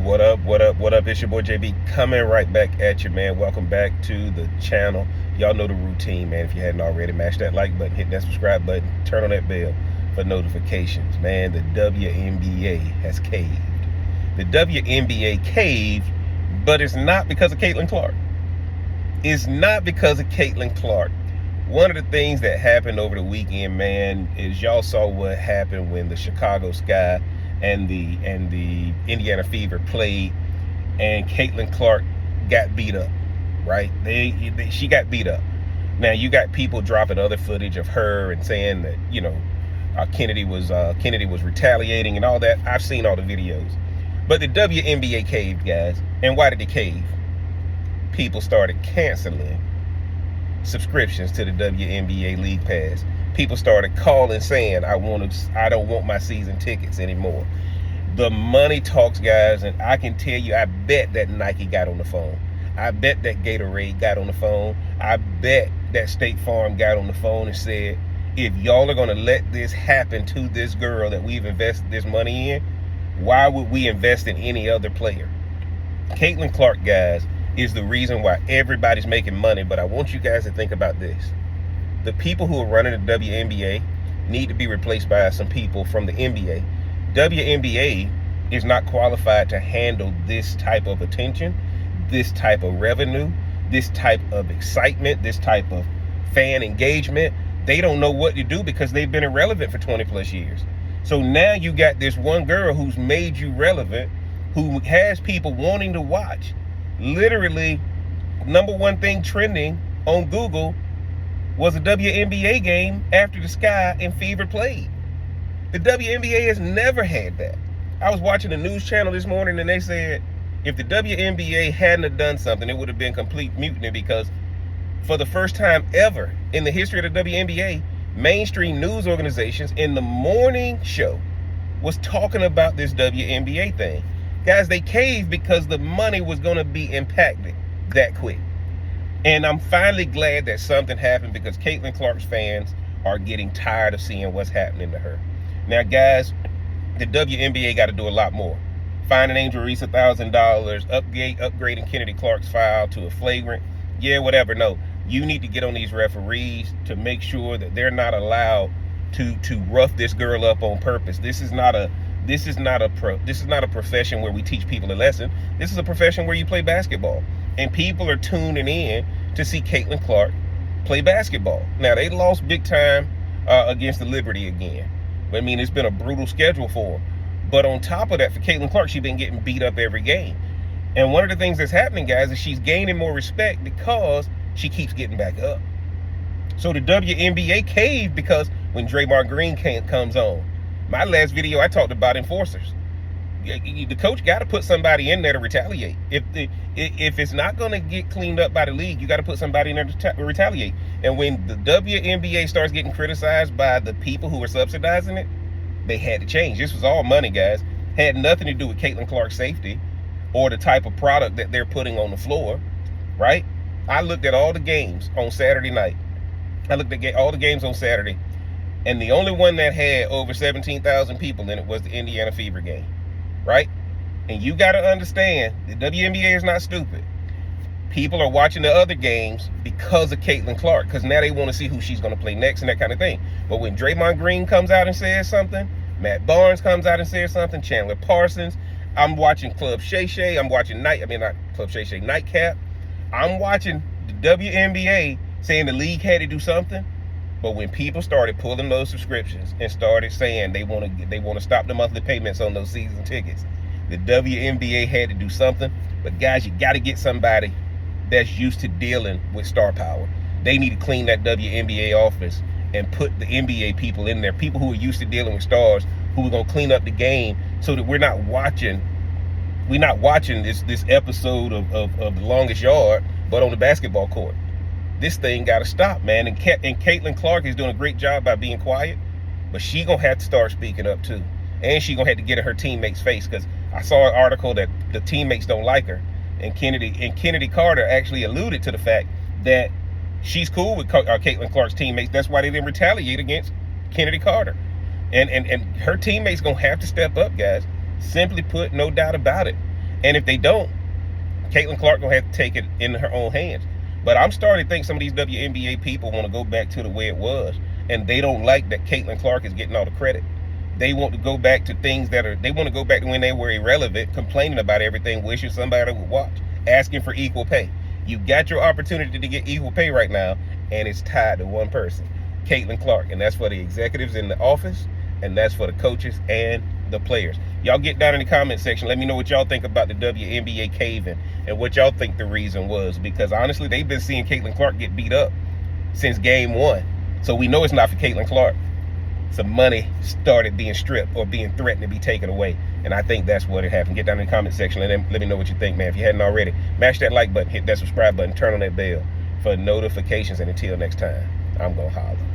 What up, what up, what up? It's your boy JB coming right back at you, man. Welcome back to the channel. Y'all know the routine, man. If you hadn't already, mash that like button, hit that subscribe button, turn on that bell for notifications. Man, the WNBA has caved. The WNBA caved, but it's not because of Caitlin Clark. It's not because of Caitlin Clark. One of the things that happened over the weekend, man, is y'all saw what happened when the Chicago Sky and the Indiana Fever played, and Caitlin Clark got beat up, right? She got beat up. Now you got people dropping other footage of her and saying that Chennedy was retaliating and all that. I've seen all the videos, but the WNBA caved, guys. And why did they cave? People started canceling subscriptions to the WNBA League Pass. People started calling saying, I don't want my season tickets anymore. The money talks, guys, and I can tell you, I bet that Nike got on the phone. I bet that Gatorade got on the phone. I bet that State Farm got on the phone and said, if y'all are gonna let this happen to this girl that we've invested this money in, why would we invest in any other player? Caitlin Clark, guys, is the reason why everybody's making money. But I want you guys to think about this. The people who are running the WNBA need to be replaced by some people from the NBA. WNBA is not qualified to handle this type of attention, this type of revenue, this type of excitement, this type of fan engagement. They don't know what to do because they've been irrelevant for 20 plus years. So now you got this one girl who's made you relevant, who has people wanting to watch. Literally, #1 thing trending on Google was a WNBA game after the Sky and Fever played. The WNBA has never had that. I was watching a news channel this morning and they said if the WNBA hadn't have done something, it would have been complete mutiny, because for the first time ever in the history of the WNBA, mainstream news organizations in the morning show was talking about this WNBA thing. Guys, they caved because the money was going to be impacted that quick. And I'm finally glad that something happened, because Caitlin Clark's fans are getting tired of seeing what's happening to her. Now, guys, the WNBA got to do a lot more. Finding Angel Reese $1,000, upgrading Chennedy Carter's file to a flagrant. Yeah, whatever. No, you need to get on these referees to make sure that they're not allowed to rough this girl up on purpose. This is not a profession where we teach people a lesson. This is a profession where you play basketball. And people are tuning in to see Caitlin Clark play basketball. Now, they lost big time against the Liberty again. I mean, it's been a brutal schedule for them. But on top of that, for Caitlin Clark, she's been getting beat up every game. And one of the things that's happening, guys, is she's gaining more respect because she keeps getting back up. So the WNBA caved because when Draymond Green comes on, my last video, I talked about enforcers. The coach got to put somebody in there to retaliate. If it's not going to get cleaned up by the league, you got to put somebody in there to retaliate. And when the WNBA starts getting criticized by the people who are subsidizing it, they had to change. This was all money, guys. Had nothing to do with Caitlin Clark's safety or the type of product that they're putting on the floor, right? I looked at all the games on Saturday night. I looked at all the games on Saturday, and the only one that had over 17,000 people in it was the Indiana Fever game, right? And you got to understand, the WNBA is not stupid. People are watching the other games because of Caitlin Clark, because now they want to see who she's going to play next and that kind of thing. But when Draymond Green comes out and says something, Matt Barnes comes out and says something, Chandler Parsons, I'm watching Club Shay Shay, I'm watching Nightcap. I'm watching the WNBA saying the league had to do something. But when people started pulling those subscriptions and started saying they want to stop the monthly payments on those season tickets, the WNBA had to do something. But guys, you got to get somebody that's used to dealing with star power. They need to clean that WNBA office and put the NBA people in there, people who are used to dealing with stars, who are going to clean up the game so that we're not watching this episode of The Longest Yard, but on the basketball court. This thing got to stop, man. And Caitlin Clark is doing a great job by being quiet, but she gonna have to start speaking up too. And she gonna have to get in her teammates' face, because I saw an article that the teammates don't like her. And Chennedy Carter actually alluded to the fact that she's cool with Caitlin Clark's teammates. That's why they didn't retaliate against Chennedy Carter. And her teammates gonna have to step up, guys. Simply put, no doubt about it. And if they don't, Caitlin Clark gonna have to take it in her own hands. But I'm starting to think some of these WNBA people want to go back to the way it was, and they don't like that Caitlin Clark is getting all the credit. They want to go back to things they want to go back to when they were irrelevant, complaining about everything, wishing somebody would watch, asking for equal pay. You got your opportunity to get equal pay right now, and it's tied to one person, Caitlin Clark, and that's for the executives in the office, and that's for the coaches and the players. Y'all get down in the comment section. Let me know what y'all think about the WNBA caving and what y'all think the reason was, because honestly, they've been seeing Caitlin Clark get beat up since game 1. So we know it's not for Caitlin Clark. Some money started being stripped or being threatened to be taken away. And I think that's what it happened. Get down in the comment section and let me know what you think, man. If you hadn't already, mash that like button, hit that subscribe button, turn on that bell for notifications. And until next time, I'm going to holler.